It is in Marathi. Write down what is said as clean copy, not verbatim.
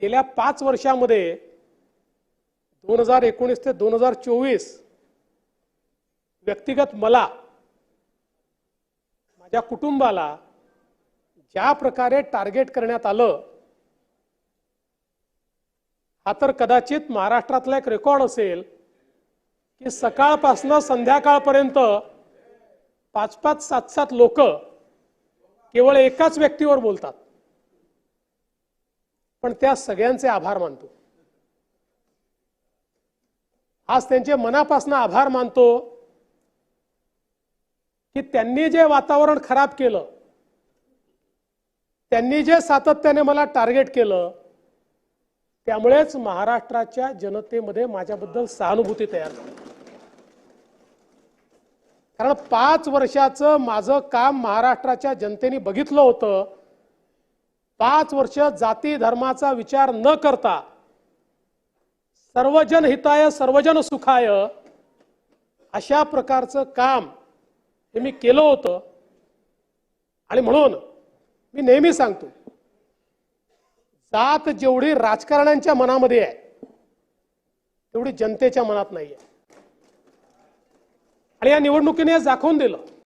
गेल्या 5 वर्षांमध्ये 2019 ते 2024 व्यक्तिगत मला, माझ्या कुटुंबाला ज्या प्रकारे टार्गेट करण्यात आलं, हा तर कदाचित महाराष्ट्रातला एक रेकॉर्ड असेल की सकाळपासून संध्याकाळपर्यंत 5-5, 7-7 लोक केवळ एकाच व्यक्तीवर बोलतात. पण त्या सगळ्यांचे आभार मानतो. आज त्यांचे मनापासून आभार मानतो की त्यांनी जे वातावरण खराब केलं, त्यांनी जे सातत्याने मला टार्गेट केलं, त्यामुळेच महाराष्ट्राच्या जनतेमध्ये माझ्याबद्दल सहानुभूती तयार झाली. कारण 5 वर्षाचं माझं काम महाराष्ट्राच्या जनतेने बघितलं होतं. 5 वर्ष जाती धर्माचा विचार न करता सर्वजन हिताय सर्वजन सुखाय अशा प्रकारचं काम हे मी केलं होतं. आणि म्हणून मी नेहमी सांगतो, जात जेवढी राजकारण्यांच्या मनामध्ये आहे तेवढी जनतेच्या मनात नाही आहे. आणि या निवडणुकीने दाखवून दिलं